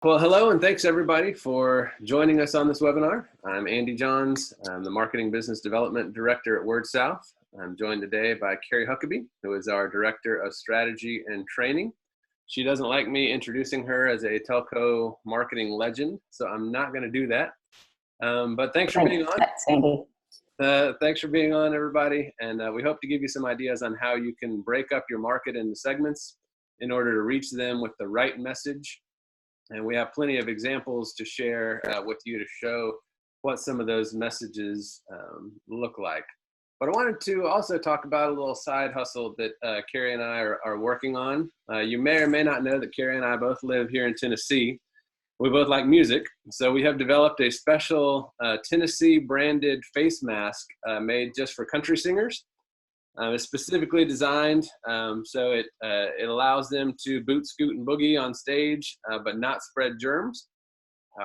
Well, hello and thanks everybody for joining us on this webinar. I'm Andy Johns. I'm the Marketing Business Development Director at WordSouth. I'm joined today by Carrie Huckeby, who is our Director of Strategy and Training. She doesn't like me introducing her as a telco marketing legend, so I'm not going to do that. But thanks for being on. Thanks, Andy. Thanks for being on, everybody. And we hope to give you some ideas on how you can break up your market into segments in order to reach them with the right message. And we have plenty of examples to share with you to show what some of those messages look like. But I wanted to also talk about a little side hustle that Carrie and I are working on. You may or may not know that Carrie and I both live here in Tennessee. We both like music, so we have developed a special Tennessee branded face mask made just for country singers. It's specifically designed so it allows them to boot, scoot, and boogie on stage, but not spread germs.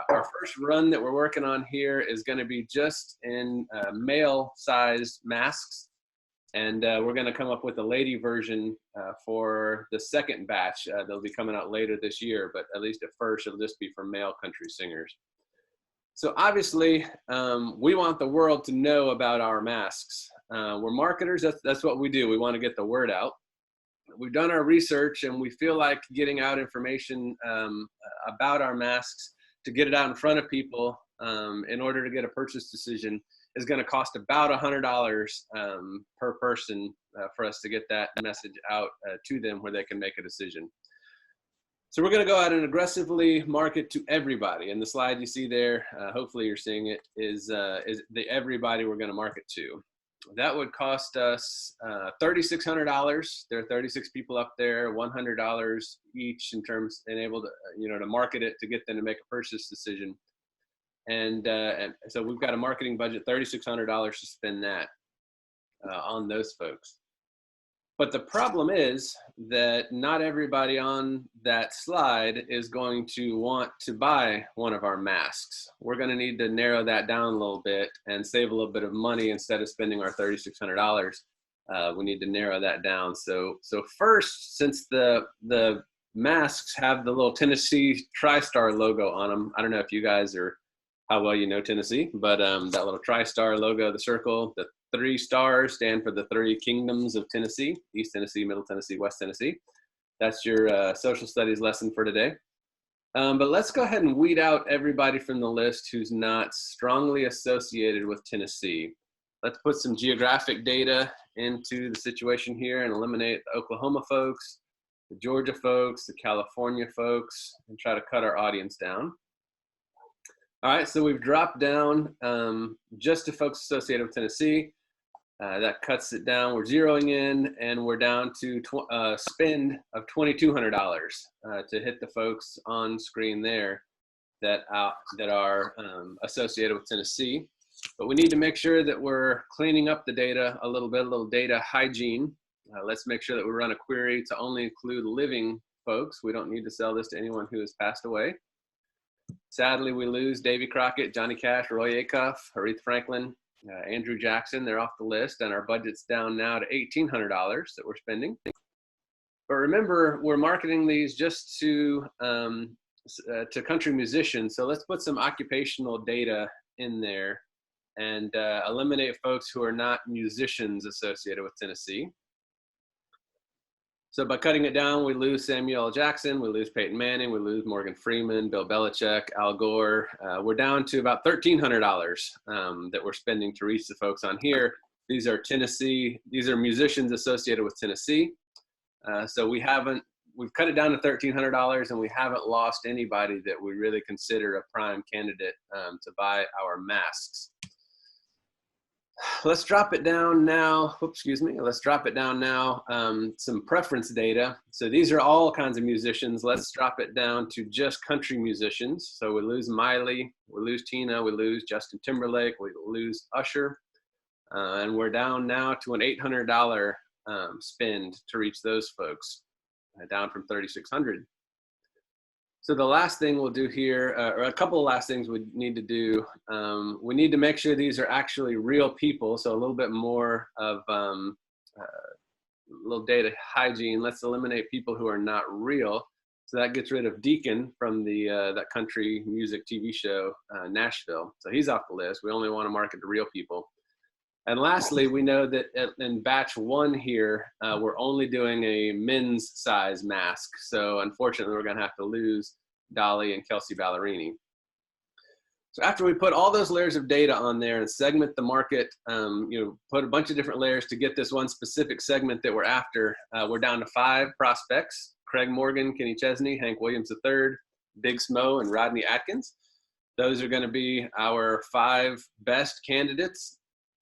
Our first run that we're working on here is going to be just in male-sized masks, and we're going to come up with a lady version for the second batch. They'll be coming out later this year, but at least at first it'll just be for male country singers. So obviously, we want the world to know about our masks. We're marketers, that's what we do. We want to get the word out. We've done our research and we feel like getting out information about our masks to get it out in front of people in order to get a purchase decision is going to cost about $100 per person for us to get that message out to them where they can make a decision. So we're going to go out and aggressively market to everybody. And the slide you see there, hopefully you're seeing it, is the everybody we're going to market to. That would cost us $3,600. There are 36 people up there, $100 each in terms and able to, to market it to get them to make a purchase decision. And so we've got a marketing budget, $3,600 to spend that on those folks. But the problem is that not everybody on that slide is going to want to buy one of our masks. We're going to need to narrow that down a little bit and save a little bit of money instead of spending our $3,600. We need to narrow that down. So first, since the masks have the little Tennessee TriStar logo on them, I don't know if you guys are how well you know Tennessee, but that little TriStar logo, the circle, the 3 stars stand for the 3 kingdoms of Tennessee: East Tennessee, Middle Tennessee, West Tennessee. That's your social studies lesson for today. But let's go ahead and weed out everybody from the list who's not strongly associated with Tennessee. Let's put some geographic data into the situation here and eliminate the Oklahoma folks, the Georgia folks, the California folks, and try to cut our audience down. All right, so we've dropped down just to folks associated with Tennessee. That cuts it down. We're zeroing in, and we're down to spend of $2,200 to hit the folks on screen there that are associated with Tennessee. But we need to make sure that we're cleaning up the data a little bit, a little data hygiene. Let's make sure that we run a query to only include living folks. We don't need to sell this to anyone who has passed away. Sadly, we lose Davy Crockett, Johnny Cash, Roy Acuff, Aretha Franklin, Andrew Jackson. They're off the list, and our budget's down now to $1,800 that we're spending. But remember, we're marketing these just to country musicians, so let's put some occupational data in there and eliminate folks who are not musicians associated with Tennessee. So by cutting it down, we lose Samuel L. Jackson, we lose Peyton Manning, we lose Morgan Freeman, Bill Belichick, Al Gore. We're down to about $1,300 that we're spending to reach the folks on here. These are musicians associated with Tennessee. So we've cut it down to $1,300 and we haven't lost anybody that we really consider a prime candidate to buy our masks. Let's drop it down now. Oops, excuse me. Let's drop it down now. Some preference data. So these are all kinds of musicians. Let's drop it down to just country musicians. So we lose Miley, we lose Tina, we lose Justin Timberlake, we lose Usher. And we're down now to an $800 spend to reach those folks, down from $3,600. So the last thing we'll do here, or a couple of last things we need to do, we need to make sure these are actually real people. So a little bit more of little data hygiene. Let's eliminate people who are not real. So that gets rid of Deacon from the that country music TV show, Nashville. So he's off the list. We only want to market to real people. And lastly, we know that in batch 1 here, we're only doing a men's size mask. So unfortunately, we're going to have to lose Dolly and Kelsey Ballerini. So after we put all those layers of data on there and segment the market, put a bunch of different layers to get this one specific segment that we're after, we're down to 5 prospects: Craig Morgan, Kenny Chesney, Hank Williams III, Big Smo, and Rodney Atkins. Those are going to be our 5 best candidates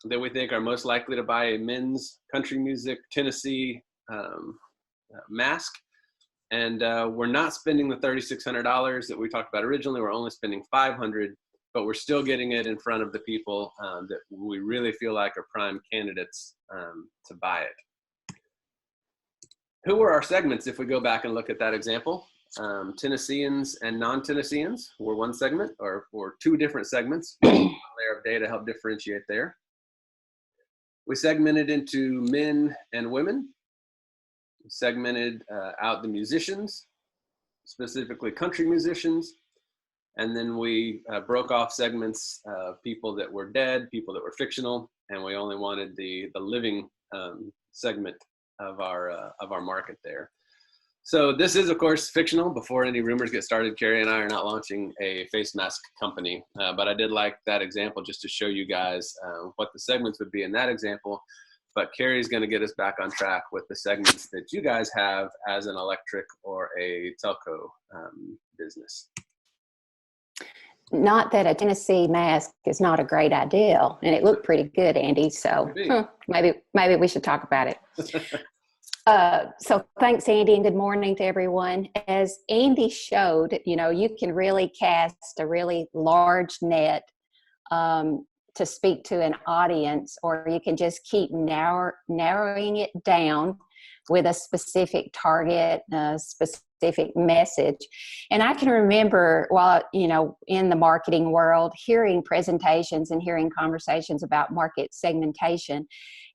that we think are most likely to buy a men's country music Tennessee mask. And we're not spending the $3,600 that we talked about originally. We're only spending $500, but we're still getting it in front of the people that we really feel like are prime candidates to buy it. Who were our segments if we go back and look at that example? Tennesseans and non-Tennesseans were one segment, or 2 different segments. A layer of data helped differentiate there. We segmented into men and women. We segmented out the musicians, specifically country musicians. And then we broke off segments of people that were dead, people that were fictional, and we only wanted the living segment of our market there. So this is, of course, fictional. Before any rumors get started, Carrie and I are not launching a face mask company, but I did like that example just to show you guys what the segments would be in that example. But Carrie's going to get us back on track with the segments that you guys have as an electric or a telco business. Not that a Tennessee mask is not a great idea, and it looked pretty good, Andy. So maybe we should talk about it. So thanks, Andy, and good morning to everyone. As Andy showed, you can really cast a really large net to speak to an audience, or you can just keep narrowing it down with a specific target, specific message. And I can remember while, in the marketing world, hearing presentations and hearing conversations about market segmentation.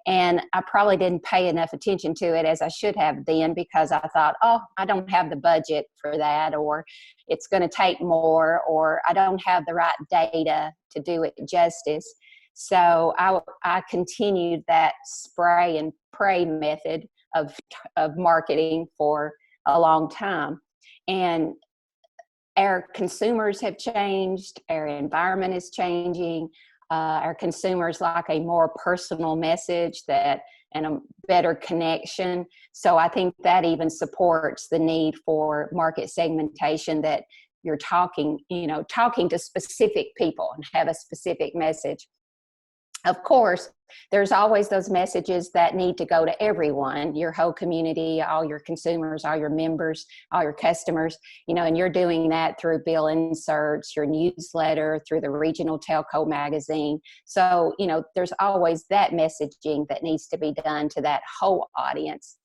And I probably didn't pay enough attention to it as I should have then, because I thought, oh, I don't have the budget for that, or it's going to take more, or I don't have the right data to do it justice. So I continued that spray and pray method of marketing for a long time. And our consumers have changed, our environment is changing. Our consumers like a more personal message and a better connection. So I think that even supports the need for market segmentation, that you're talking to specific people and have a specific message. Of course, there's always those messages that need to go to everyone, your whole community, all your consumers, all your members, all your customers, and you're doing that through bill inserts, your newsletter, through the regional telco magazine. So, there's always that messaging that needs to be done to that whole audience.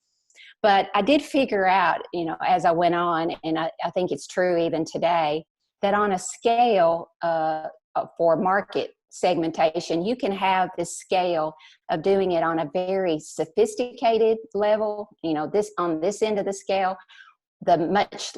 But I did figure out, as I went on, and I think it's true even today, that on a scale for market segmentation, you can have this scale of doing it on a very sophisticated level, on this end of the scale, the much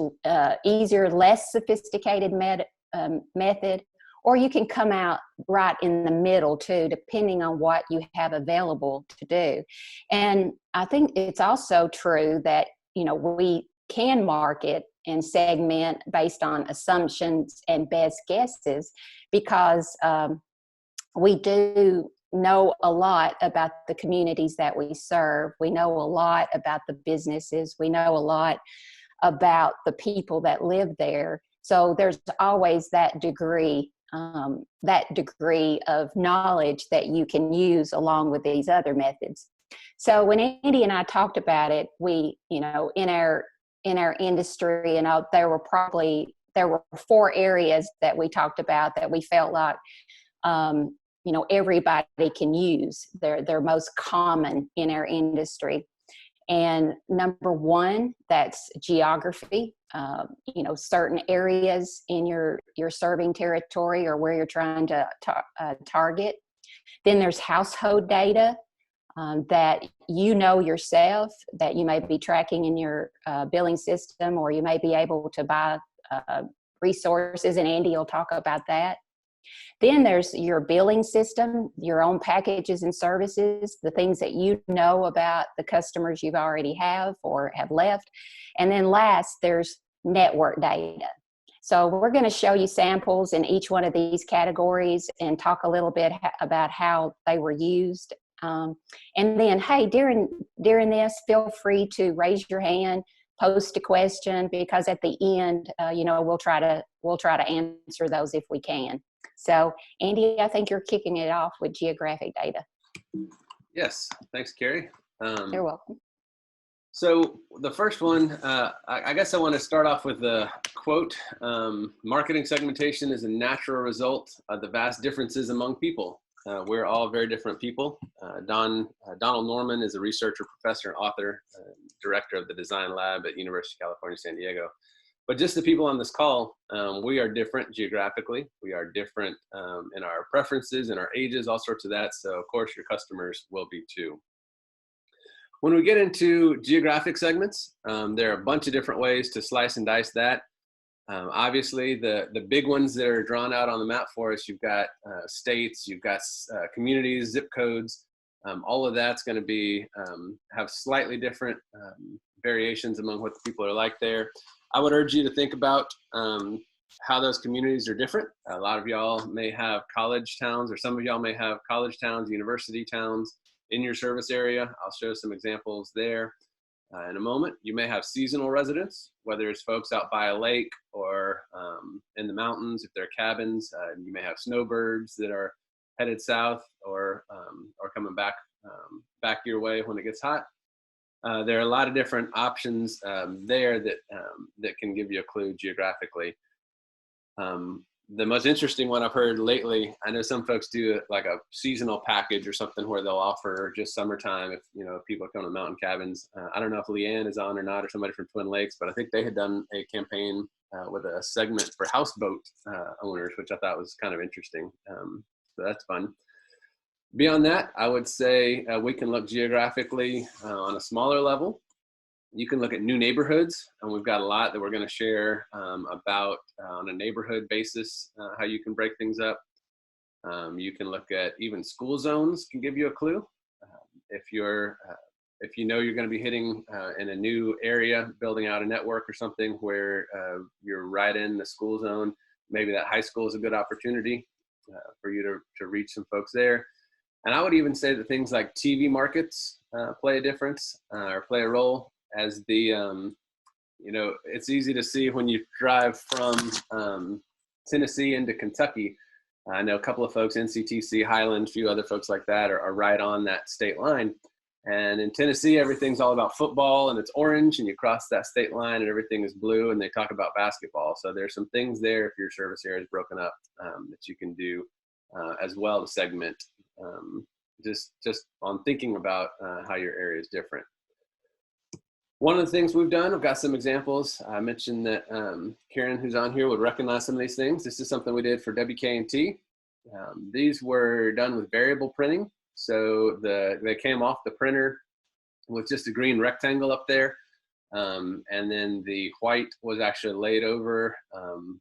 easier, less sophisticated method, or you can come out right in the middle too, depending on what you have available to do. And I think it's also true that, we can market and segment based on assumptions and best guesses, because we do know a lot about the communities that we serve. We know a lot about the businesses. We know a lot about the people that live there. So there's always that degree of knowledge that you can use along with these other methods. So when Andy and I talked about it, we, in our industry, and there were 4 areas that we talked about that we felt like everybody can use. They're most common in our industry. And number 1, that's geography. Certain areas in your serving territory or where you're trying to target. Then there's household data. that you know yourself, that you may be tracking in your billing system, or you may be able to buy resources, and Andy will talk about that. Then there's your billing system, your own packages and services, the things that you know about the customers you've already have or have left. And then last, there's network data. So we're going to show you samples in each one of these categories and talk a little bit about how they were used. And then, hey, during this, feel free to raise your hand, post a question, because at the end, we'll try to answer those if we can. So, Andy, I think you're kicking it off with geographic data. Yes, thanks, Carrie. You're welcome. So the first one, I guess I want to start off with a quote. Marketing segmentation is a natural result of the vast differences among people. We're all very different people. Donald Norman is a researcher, professor, and author, director of the Design Lab at University of California, San Diego. But just the people on this call, we are different geographically. We are different in our preferences and our ages, all sorts of that. So of course your customers will be too. When we get into geographic segments, there are a bunch of different ways to slice and dice that. Obviously, the big ones that are drawn out on the map for us, you've got states, you've got communities, zip codes. All of that's going to be have slightly different variations among what the people are like there. I would urge you to think about how those communities are different. A lot of y'all may have college towns, or some of y'all may have college towns, university towns in your service area. I'll show some examples there in a moment. You may have seasonal residents, whether it's folks out by a lake or in the mountains, if they're cabins. You may have snowbirds that are headed south or coming back your way when it gets hot. There are a lot of different options there that can give you a clue geographically. The most interesting one I've heard lately, I know some folks do like a seasonal package or something where they'll offer just summertime if people come to mountain cabins. I don't know if Leanne is on or not, or somebody from Twin Lakes, but I think they had done a campaign with a segment for houseboat owners, which I thought was kind of interesting. So that's fun. Beyond that, I would say we can look geographically on a smaller level. You can look at new neighborhoods, and we've got a lot that we're going to share about on a neighborhood basis, how you can break things up. You can look at even school zones can give you a clue. If you know you're going to be hitting in a new area, building out a network or something where you're right in the school zone, maybe that high school is a good opportunity for you to reach some folks there. And I would even say that things like TV markets play a difference or play a role. As the, it's easy to see when you drive from Tennessee into Kentucky. I know a couple of folks, NCTC, Highland, a few other folks like that are right on that state line. And in Tennessee, everything's all about football and it's orange, and you cross that state line and everything is blue, and they talk about basketball. So there's some things there if your service area is broken up that you can do as well to segment, just on thinking about how your area is different. One of the things we've done, I've got some examples. I mentioned that Karen, who's on here, would recognize some of these things. This is something we did for WK&T. These were done with variable printing. So they came off the printer with just a green rectangle up there. And then the white was actually laid over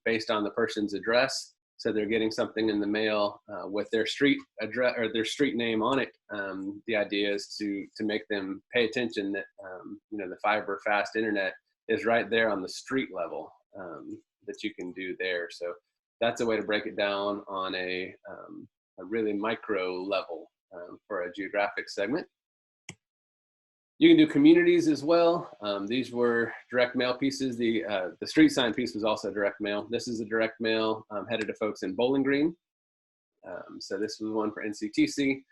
based on the person's address. So they're getting something in the mail with their street address or their street name on it. The idea is to make them pay attention that the fiber fast internet is right there on the street level that you can do there. So that's a way to break it down on a really micro level for a geographic segment. You can do communities as well. These were direct mail pieces. The street sign piece was also direct mail. This is a direct mail headed to folks in Bowling Green. So this was one for NCTC,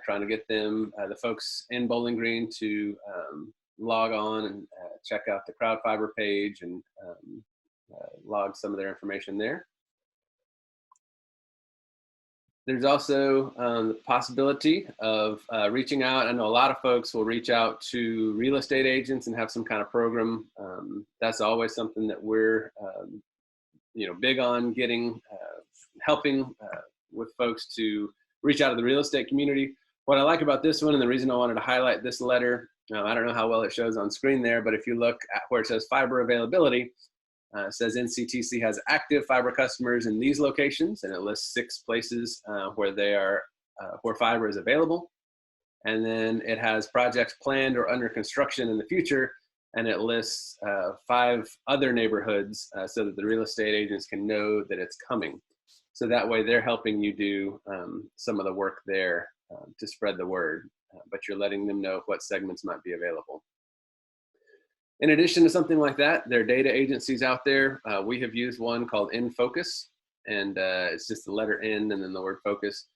trying to get them, the folks in Bowling Green, to log on and check out the crowd fiber page and log some of their information there. There's also the possibility of reaching out. I know a lot of folks will reach out to real estate agents and have some kind of program. That's always something that we're big on getting, helping with folks to reach out to the real estate community. What I like about this one, and the reason I wanted to highlight this letter, I don't know how well it shows on screen there, but if you look at where it says fiber availability, it says NCTC has active fiber customers in these locations, and it lists 6 places where fiber is available. And then it has projects planned or under construction in the future, and it lists 5 other neighborhoods so that the real estate agents can know that it's coming. So that way they're helping you do some of the work there to spread the word, but you're letting them know what segments might be available. In addition to something like that, there are data agencies out there. We have used one called InFocus, and it's just the letter N and then the word focus.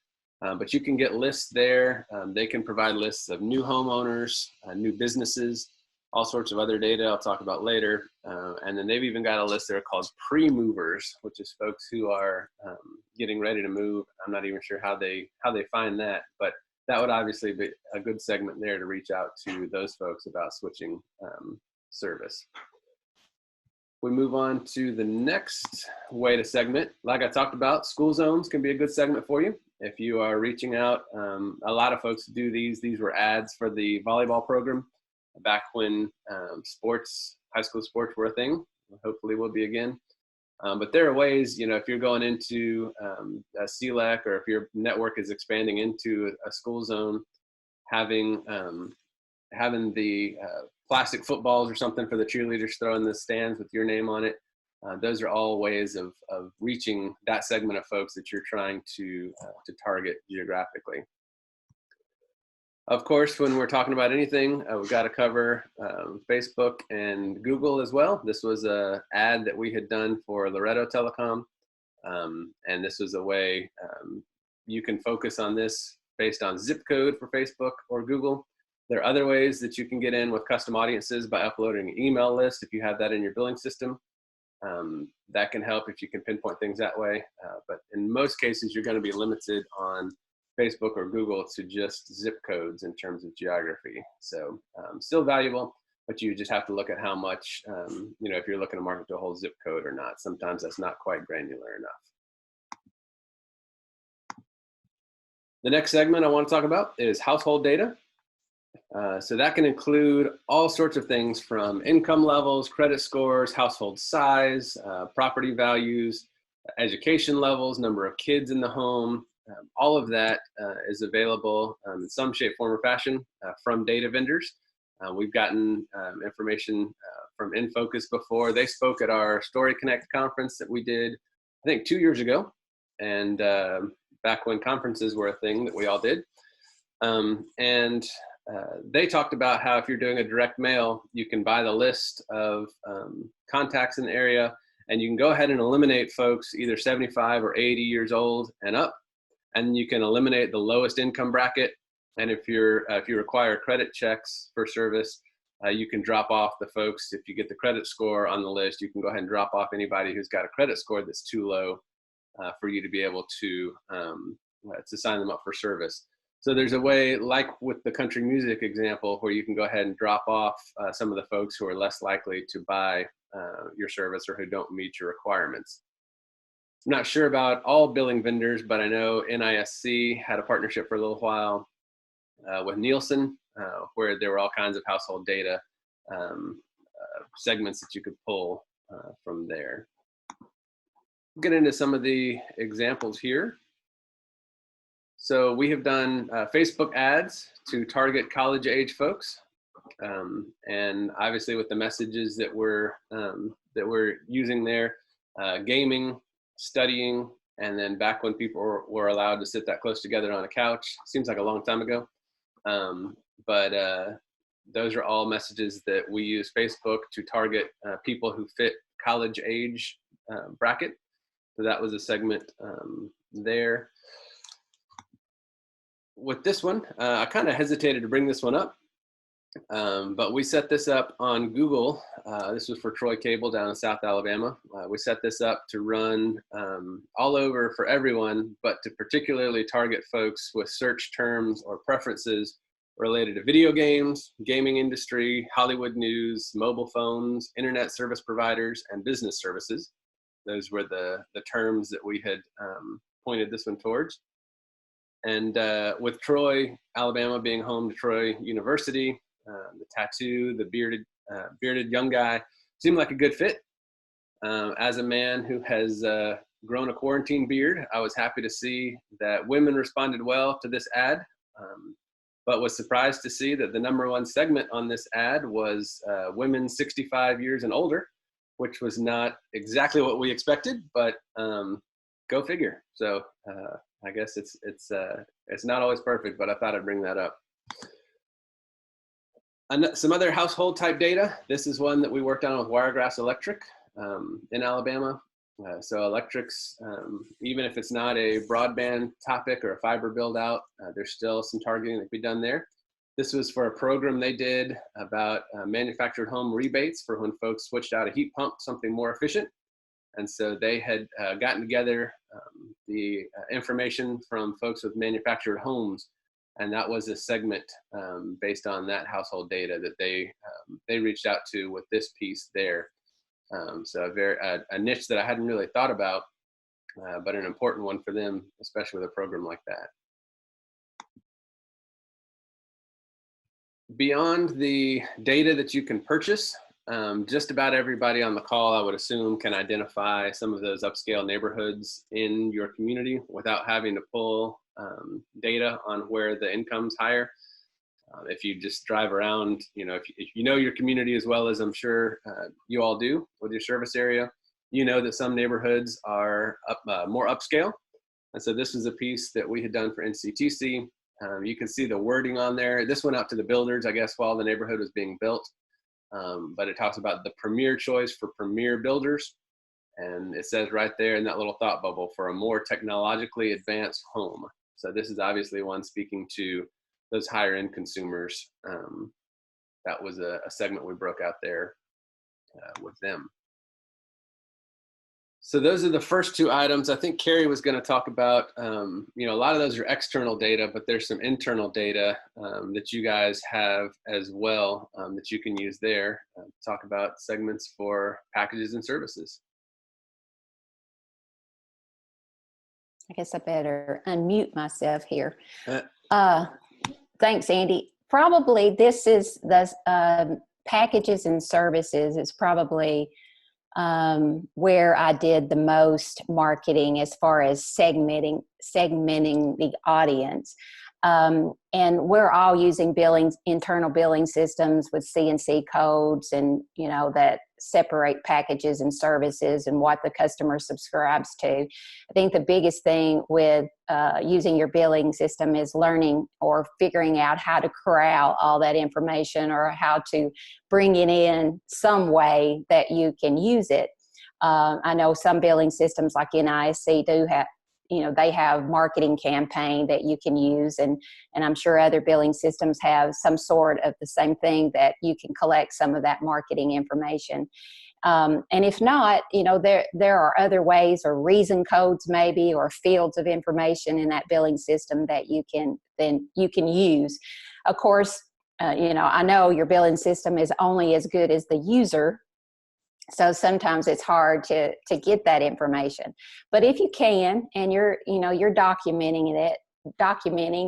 But you can get lists there. They can provide lists of new homeowners, new businesses, all sorts of other data I'll talk about later. And then they've even got a list there called pre-movers, which is folks who are getting ready to move. I'm not even sure how they find that, but that would obviously be a good segment there to reach out to those folks about switching service. We move on to the next way to segment. Like I talked about, school zones can be a good segment for you. If you are reaching out, a lot of folks do these. These were ads for the volleyball program back when high school sports were a thing. Hopefully will be again. But there are ways, if you're going into a CLEC, or if your network is expanding into a school zone, having the plastic footballs or something for the cheerleaders throw in the stands with your name on it. Those are all ways of reaching that segment of folks that you're trying to target geographically. Of course, when we're talking about anything, we've got to cover Facebook and Google as well. This was an ad that we had done for Loretto Telecom, and this was a way you can focus on this based on zip code for Facebook or Google. There are other ways that you can get in with custom audiences by uploading an email list if you have that in your billing system. That can help if you can pinpoint things that way. But in most cases, you're going to be limited on Facebook or Google to just zip codes in terms of geography. So still valuable, but you just have to look at how much, if you're looking to market to a whole zip code or not. Sometimes that's not quite granular enough. The next segment I want to talk about is household data. So that can include all sorts of things from income levels, credit scores, household size, property values, education levels, number of kids in the home. All of that is available in some shape, form, or fashion from data vendors. We've gotten information from InFocus before. They spoke at our Story Connect conference that we did, I think 2 years ago, and back when conferences were a thing that we all did. They talked about how if you're doing a direct mail, you can buy the list of contacts in the area, and you can go ahead and eliminate folks either 75 or 80 years old and up, and you can eliminate the lowest income bracket. And if you require credit checks for service, you can drop off the folks. If you get the credit score on the list, you can go ahead and drop off anybody who's got a credit score that's too low for you to be able to sign them up for service. So there's a way, like with the country music example, where you can go ahead and drop off some of the folks who are less likely to buy your service or who don't meet your requirements. I'm not sure about all billing vendors, but I know NISC had a partnership for a little while with Nielsen, where there were all kinds of household data segments that you could pull from there. We'll get into some of the examples here. So we have done Facebook ads to target college age folks. And obviously with the messages that we're using there, gaming, studying, and then back when people were allowed to sit that close together on a couch, seems like a long time ago. But those are all messages that we use Facebook to target people who fit college age bracket. So that was a segment there. With this one, I kind of hesitated to bring this one up, but we set this up on Google. This was for Troy Cable down in South Alabama. We set this up to run all over for everyone, but to particularly target folks with search terms or preferences related to video games, gaming industry, Hollywood news, mobile phones, internet service providers, and business services. Those were the terms that we had pointed this one towards. And with Troy, Alabama being home to Troy University, the tattoo, the bearded young guy seemed like a good fit. As a man who has grown a quarantine beard, I was happy to see that women responded well to this ad, but was surprised to see that the #1 segment on this ad was women 65 years and older, which was not exactly what we expected, but go figure. So I guess it's not always perfect, but I thought I'd bring that up. Some other household type data. This is one that we worked on with Wiregrass Electric in Alabama. So electrics, even if it's not a broadband topic or a fiber build out, there's still some targeting that can be done there. This was for a program they did about manufactured home rebates for when folks switched out a heat pump, something more efficient. And so they had gotten together the information from folks with manufactured homes, and that was a segment based on that household data that they reached out to with this piece there. So a niche that I hadn't really thought about, but an important one for them, especially with a program like that. Beyond the data that you can purchase, just about everybody on the call, I would assume, can identify some of those upscale neighborhoods in your community without having to pull data on where the income's higher. If you just drive around, if you know your community as well as I'm sure you all do with your service area, you know that some neighborhoods are more upscale. And so this is a piece that we had done for NCTC. You can see the wording on there. This went out to the builders, I guess, while the neighborhood was being built. But it talks about the premier choice for premier builders. And it says right there in that little thought bubble, for a more technologically advanced home. So this is obviously one speaking to those higher end consumers. That was a segment we broke out there with them. So those are the first two items. I think Carrie was going to talk about, a lot of those are external data, but there's some internal data that you guys have as well that you can use there. Talk about segments for packages and services. I guess I better unmute myself here. Thanks, Andy. Probably this is the packages and services is probably where I did the most marketing as far as segmenting the audience. And we're all using internal billing systems with CNC codes and, that separate packages and services and what the customer subscribes to. I think the biggest thing with using your billing system is learning or figuring out how to corral all that information or how to bring it in some way that you can use it. I know some billing systems like NISC do have, they have marketing campaign that you can use, and I'm sure other billing systems have some sort of the same thing that you can collect some of that marketing information. And if not, there are other ways or reason codes maybe or fields of information in that billing system that you can use. Of course, I know your billing system is only as good as the user. So sometimes it's hard to get that information, but if you can, and you're documenting,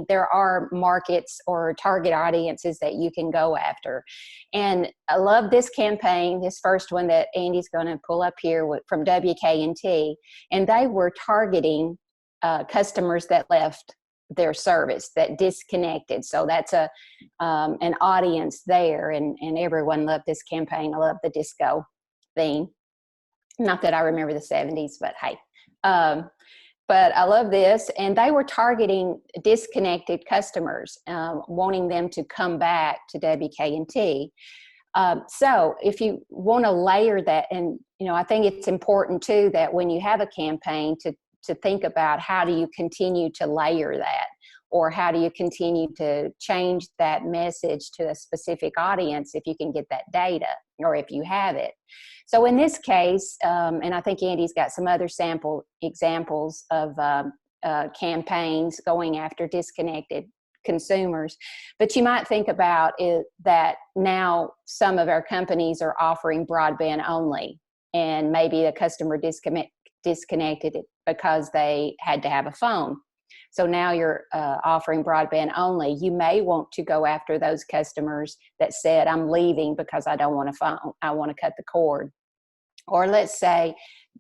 there are markets or target audiences that you can go after. And I love this campaign, this first one that Andy's going to pull up here from WK&T, and they were targeting customers that left their service, that disconnected. So that's an audience there, and everyone loved this campaign. I love the disco theme. Not that I remember the 70s, but hey. But I love this. And they were targeting disconnected customers, wanting them to come back to WK&T. So if you want to layer that, and I think it's important too that when you have a campaign to think about how do you continue to layer that, or how do you continue to change that message to a specific audience if you can get that data or if you have it. So in this case, and I think Andy's got some other sample examples of campaigns going after disconnected consumers, but you might think about it that now some of our companies are offering broadband only, and maybe the customer disconnected it because they had to have a phone. So now you're offering broadband only. You may want to go after those customers that said, I'm leaving because I don't want a phone, I want to cut the cord. Or let's say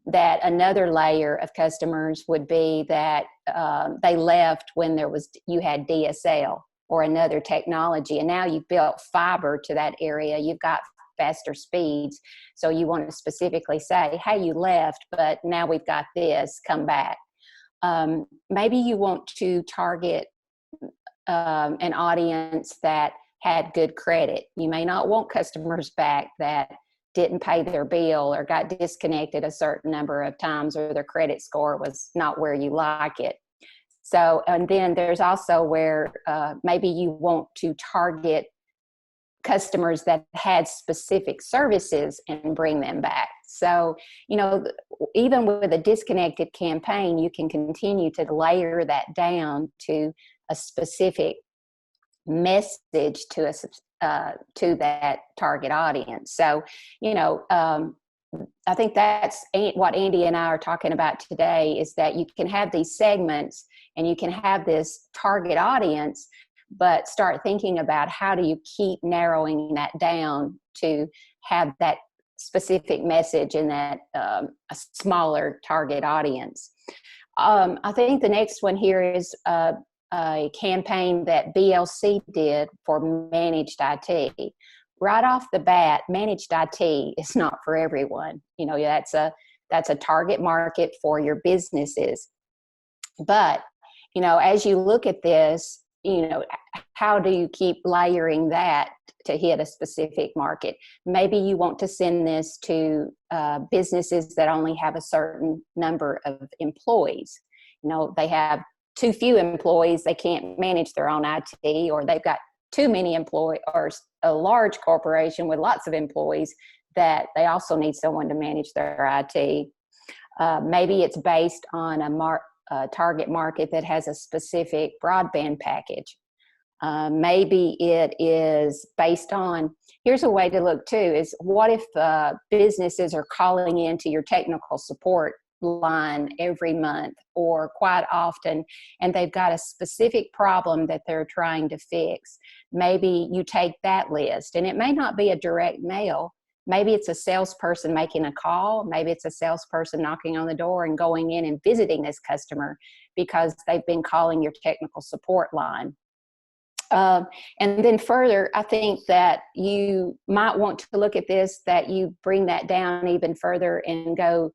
that another layer of customers would be that they left when you had DSL or another technology, and now you've built fiber to that area, you've got faster speeds, so you want to specifically say, hey, you left, but now we've got this, come back. Maybe you want to target an audience that had good credit. You may not want customers back that didn't pay their bill or got disconnected a certain number of times, or their credit score was not where you like it. So, and then there's also where maybe you want to target customers that had specific services and bring them back. So, even with a disconnected campaign, you can continue to layer that down to a specific message to that target audience. So, I think that's what Andy and I are talking about today, is that you can have these segments and you can have this target audience, but start thinking about how do you keep narrowing that down to have that specific message in that a smaller target audience. I think the next one here is a campaign that BLC did for managed IT. Right off the bat, managed IT is not for everyone. That's a target market for your businesses. But, as you look at this, how do you keep layering that to hit a specific market? Maybe you want to send this to businesses that only have a certain number of employees. They have too few employees, they can't manage their own IT, or they've got too many employees, or a large corporation with lots of employees that they also need someone to manage their IT. Maybe it's based on a target market that has a specific broadband package. Maybe it is based on, here's a way to look too, is what if businesses are calling into your technical support line every month or quite often, and they've got a specific problem that they're trying to fix. Maybe you take that list, and it may not be a direct mail. Maybe it's a salesperson making a call. Maybe it's a salesperson knocking on the door and going in and visiting this customer because they've been calling your technical support line. And then further, I think that you might want to look at this, that you bring that down even further and go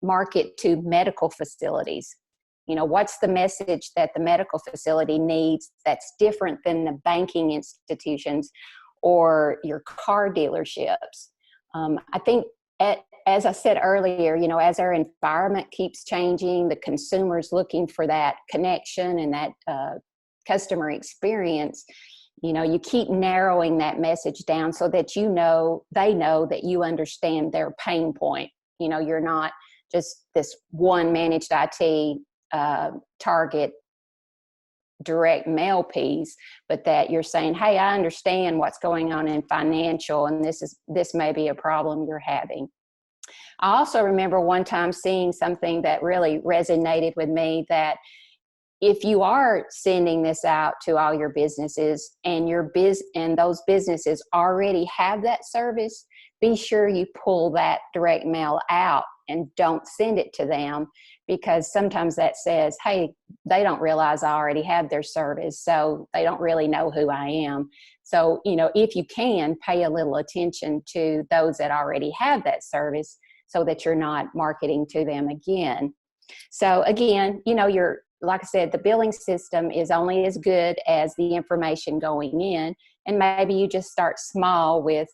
market to medical facilities. What's the message that the medical facility needs that's different than the banking institutions or your car dealerships? I think, as I said earlier, as our environment keeps changing, the consumer's looking for that connection and that customer experience, you keep narrowing that message down so that they know that you understand their pain point. You're not just this one managed IT target direct mail piece, but that you're saying, hey, I understand what's going on in financial, and this may be a problem you're having. I also remember one time seeing something that really resonated with me, that if you are sending this out to all your businesses and and those businesses already have that service, be sure you pull that direct mail out and don't send it to them, because sometimes that says, hey, they don't realize I already have their service, so they don't really know who I am. So, if you can, pay a little attention to those that already have that service so that you're not marketing to them again. So again, like I said, the billing system is only as good as the information going in, and maybe you just start small with,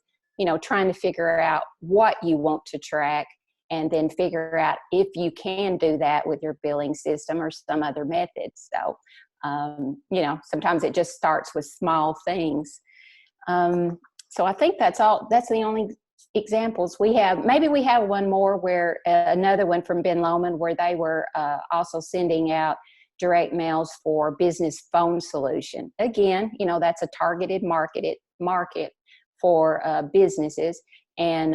trying to figure out what you want to track, and then figure out if you can do that with your billing system or some other method. So, sometimes it just starts with small things. So I think that's the only examples we have. Maybe we have one more where another one from Ben Lomond, where they were also sending out direct mails for business phone solution. Again, that's a targeted market for businesses. And,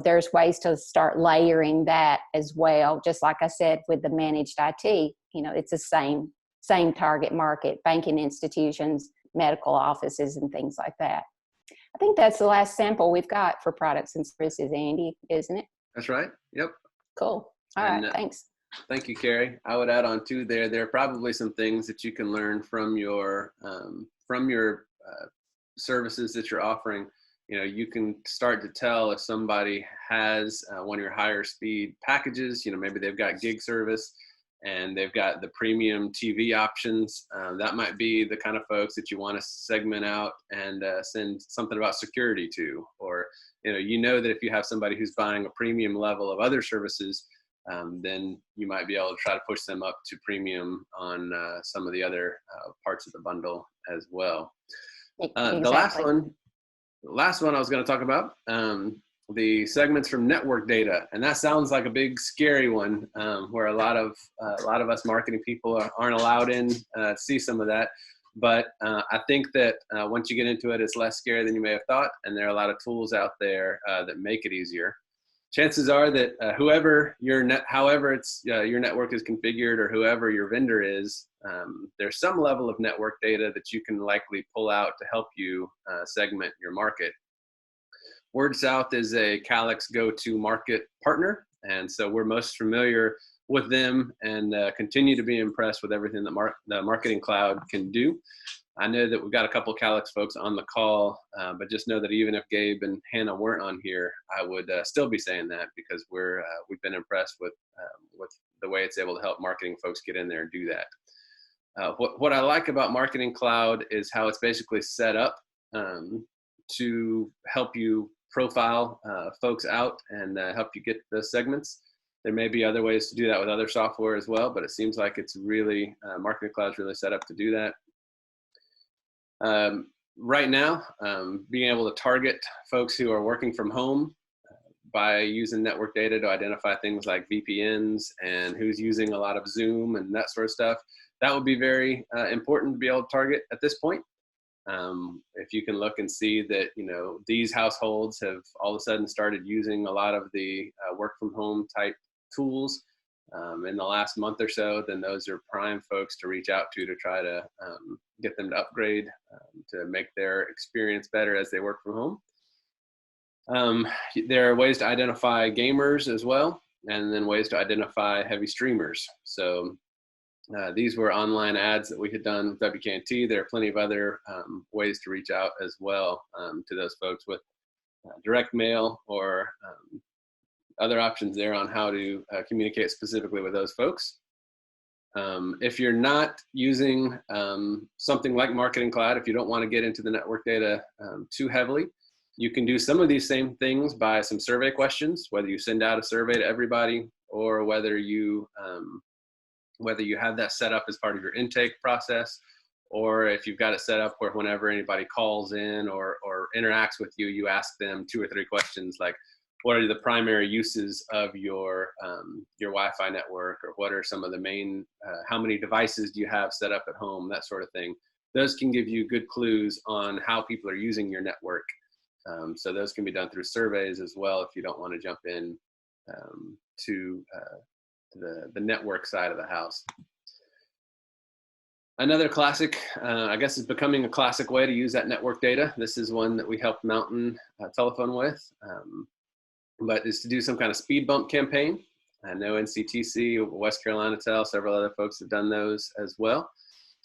there's ways to start layering that as well. Just like I said, with the managed IT, it's the same target market, banking institutions, medical offices, and things like that. I think that's the last sample we've got for products and services, Andy, isn't it? That's right. Yep. Cool. All right. Thanks. Thank you, Carrie. I would add on too there are probably some things that you can learn from your services that you're offering. You can start to tell if somebody has one of your higher speed packages. Maybe they've got gig service and they've got the premium TV options. That might be the kind of folks that you want to segment out and send something about security to. Or, that if you have somebody who's buying a premium level of other services, then you might be able to try to push them up to premium on some of the other parts of the bundle as well. Exactly. The last one I was going to talk about, the segments from network data, and that sounds like a big scary one, where a lot of us marketing people aren't allowed in to see some of that. But I think that once you get into it, it's less scary than you may have thought, and there are a lot of tools out there that make it easier. Chances are that however your network is configured, or whoever your vendor is, there's some level of network data that you can likely pull out to help you segment your market. WordSouth is a Calix go-to market partner, and so we're most familiar with them and continue to be impressed with everything that the Marketing Cloud can do. I know that we've got a couple of Calix folks on the call, but just know that even if Gabe and Hannah weren't on here, I would still be saying that, because we've been impressed with the way it's able to help marketing folks get in there and do that. What I like about Marketing Cloud is how it's basically set up to help you profile folks out and help you get the segments. There may be other ways to do that with other software as well, but it seems like it's really Marketing Cloud's really set up to do that. Right now, being able to target folks who are working from home by using network data to identify things like VPNs and who's using a lot of Zoom and that sort of stuff, that would be very important to be able to target at this point. If you can look and see that, these households have all of a sudden started using a lot of the work from home type tools in the last month or so, then those are prime folks to reach out to try to get them to upgrade to make their experience better as they work from home. There are ways to identify gamers as well, and then ways to identify heavy streamers. So these were online ads that we had done with WKNT. There are plenty of other ways to reach out as well to those folks with direct mail or other options there on how to communicate specifically with those folks. If you're not using something like Marketing Cloud, if you don't want to get into the network data too heavily, you can do some of these same things by some survey questions, whether you send out a survey to everybody or whether you have that set up as part of your intake process, or if you've got it set up where whenever anybody calls in or interacts with you, you ask them 2 or 3 questions like, what are the primary uses of your Wi-Fi network, or what are some of the main, how many devices do you have set up at home, that sort of thing. Those can give you good clues on how people are using your network. So those can be done through surveys as well if you don't want to jump in to the network side of the house. Another classic, I guess, is becoming a classic way to use that network data. This is one that we helped Mountain Telephone with. But is to do some kind of speed bump campaign. I know NCTC, West Carolina Tel, several other folks have done those as well.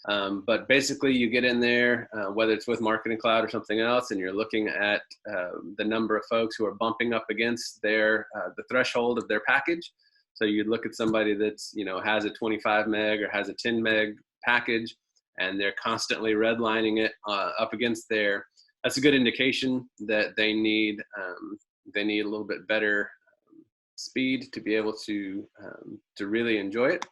But basically you get in there, whether it's with Marketing Cloud or something else, and you're looking at the number of folks who are bumping up against the threshold of their package. So you'd look at somebody that's, has a 25 meg or has a 10 meg package, and they're constantly redlining it up against there. That's a good indication that they need a little bit better speed to be able to really enjoy it.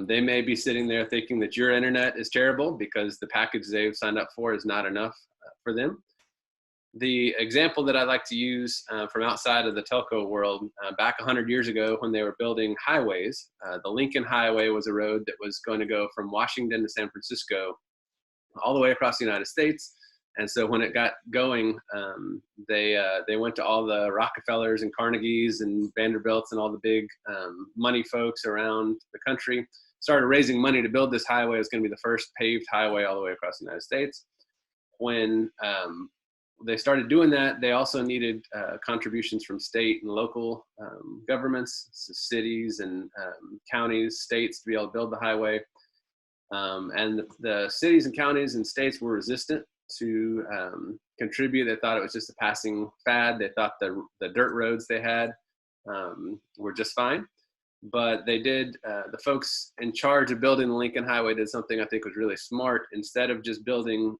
They may be sitting there thinking that your internet is terrible because the package they've signed up for is not enough for them. The example that I like to use from outside of the telco world, back 100 years ago when they were building highways, the Lincoln Highway was a road that was going to go from Washington to San Francisco all the way across the United States. And so when it got going, they went to all the Rockefellers and Carnegies and Vanderbilts and all the big money folks around the country, started raising money to build this highway. It was going to be the first paved highway all the way across the United States. When they started doing that, they also needed contributions from state and local governments, so cities and counties, states, to be able to build the highway. And the cities and counties and states were resistant to contribute. They thought it was just a passing fad. They thought the dirt roads they had were just fine. But they did, the folks in charge of building the Lincoln Highway did something I think was really smart. Instead of just building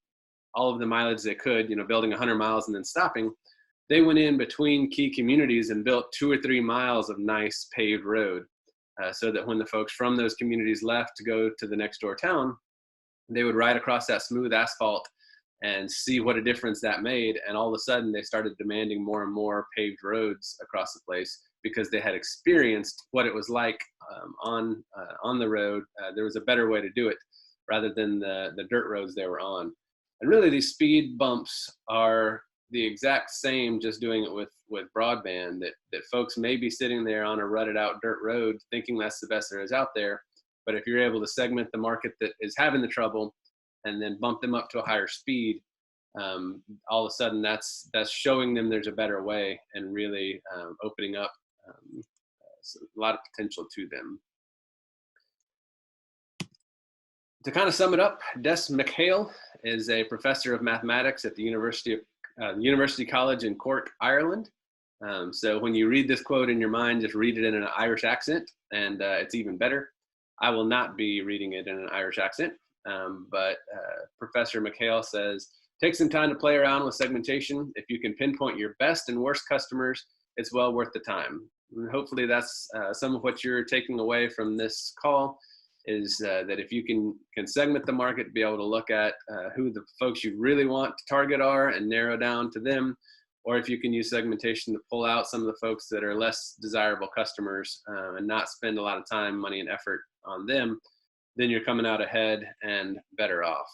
all of the mileage they could, building 100 miles and then stopping, they went in between key communities and built 2 or 3 miles of nice paved road, so that when the folks from those communities left to go to the next door town, they would ride across that smooth asphalt and see what a difference that made. And all of a sudden they started demanding more and more paved roads across the place, because they had experienced what it was like on the road. There was a better way to do it rather than the dirt roads they were on. And really these speed bumps are the exact same, just doing it with broadband, that folks may be sitting there on a rutted out dirt road thinking that's the best there is out there. But if you're able to segment the market that is having the trouble and then bump them up to a higher speed, all of a sudden that's showing them there's a better way and really opening up a lot of potential to them. To kind of sum it up, Des McHale is a professor of mathematics at the University College in Cork, Ireland. So when you read this quote in your mind, just read it in an Irish accent, and it's even better. I will not be reading it in an Irish accent, but Professor McHale says, take some time to play around with segmentation. If you can pinpoint your best and worst customers, it's well worth the time. And hopefully that's some of what you're taking away from this call, is that if you can segment the market, be able to look at who the folks you really want to target are and narrow down to them, or if you can use segmentation to pull out some of the folks that are less desirable customers and not spend a lot of time, money, and effort on them, then you're coming out ahead and better off.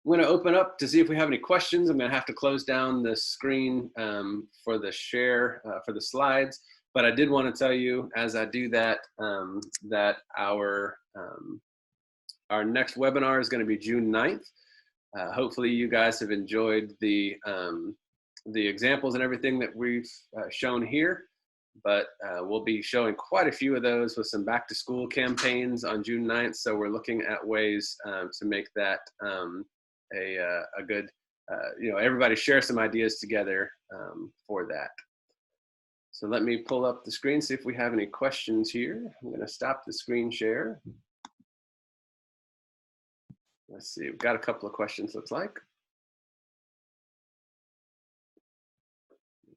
I'm going to open up to see if we have any questions. I'm going to have to close down the screen for the share for the slides. But I did want to tell you, as I do that, that our next webinar is going to be June 9th. Hopefully you guys have enjoyed the examples and everything that we've shown here. But we'll be showing quite a few of those with some back to school campaigns on June 9th. So we're looking at ways to make that a good, everybody share some ideas together for that. So let me pull up the screen, see if we have any questions here. I'm going to stop the screen share. Let's see, we've got a couple of questions, looks like.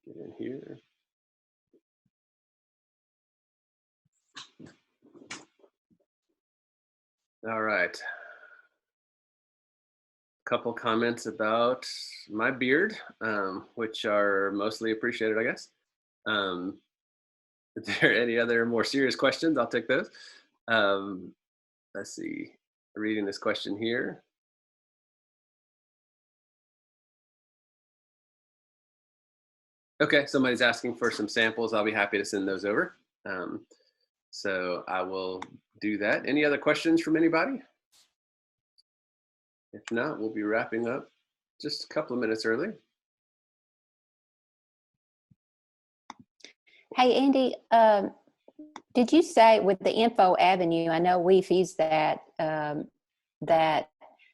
Get in here. All right. Couple comments about my beard, which are mostly appreciated, I guess. If there are any other more serious questions, I'll take those. Let's see, reading this question here. Okay, somebody's asking for some samples. I'll be happy to send those over. So I will do that. Any other questions from anybody? If not, we'll be wrapping up just a couple of minutes early. Hey, Andy, did you say with the Info Avenue, I know we've used that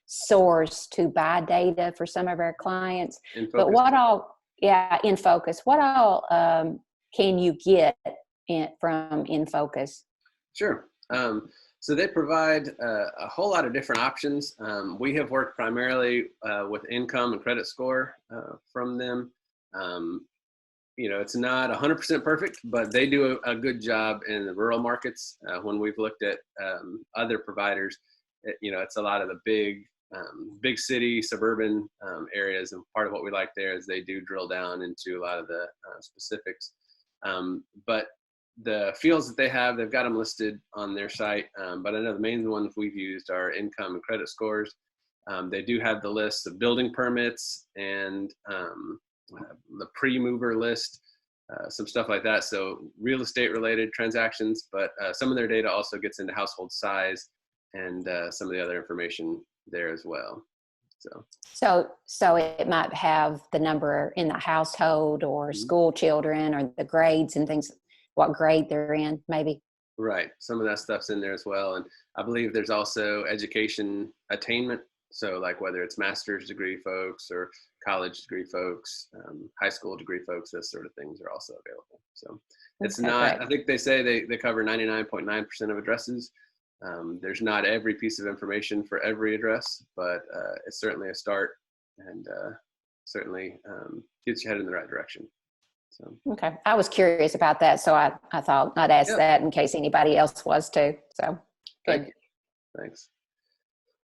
source to buy data for some of our clients, but what all, InFocus, what all can you get from InFocus? Sure. So they provide a whole lot of different options. We have worked primarily with income and credit score from them. It's not 100% perfect, but they do a good job in the rural markets. When we've looked at other providers, it's a lot of the big city, suburban areas. And part of what we like there is they do drill down into a lot of the specifics. But the fields that they have, they've got them listed on their site. But I know the main ones we've used are income and credit scores. They do have the list of building permits and the pre-mover list, some stuff like that. So real estate related transactions, but some of their data also gets into household size and some of the other information there as well. So it might have the number in the household or school children or the grades and things, what grade they're in, maybe. Right. Some of that stuff's in there as well. And I believe there's also education attainment. So like whether it's master's degree folks or college degree folks, high school degree folks, those sort of things are also available. So it's not, great. I think they say they cover 99.9% of addresses. There's not every piece of information for every address, but it's certainly a start and certainly gets you headed in the right direction. So. Okay. I was curious about that, so I thought I'd ask that in case anybody else was too. So good. Thanks.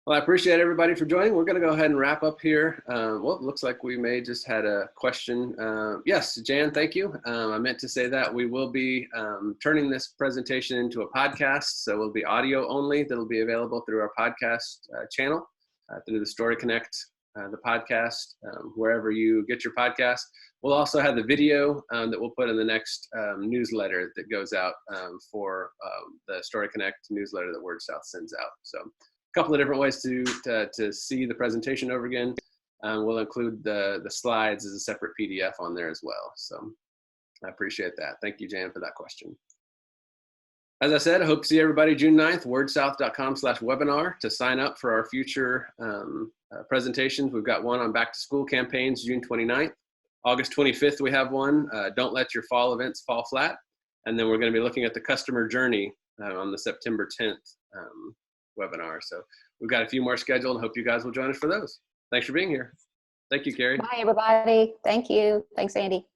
Well, I appreciate everybody for joining. We're going to go ahead and wrap up here. Well, it looks like we may just had a question. Yes, Jan, thank you. I meant to say that we will be turning this presentation into a podcast. So it'll be audio only. That'll be available through our podcast channel, through the Story Connect, the podcast, wherever you get your podcast. We'll also have the video that we'll put in the next newsletter that goes out for the Story Connect newsletter that WordSouth sends out. So a couple of different ways to see the presentation over again. We'll include the slides as a separate PDF on there as well. So I appreciate that. Thank you, Jan, for that question. As I said, I hope to see everybody June 9th, wordsouth.com/webinar to sign up for our future presentations. We've got one on back to school campaigns, June 29th. August 25th, we have one, Don't Let Your Fall Events Fall Flat. And then we're going to be looking at the customer journey on the September 10th webinar. So we've got a few more scheduled and hope you guys will join us for those. Thanks for being here. Thank you, Carrie. Bye, everybody. Thank you. Thanks, Andy.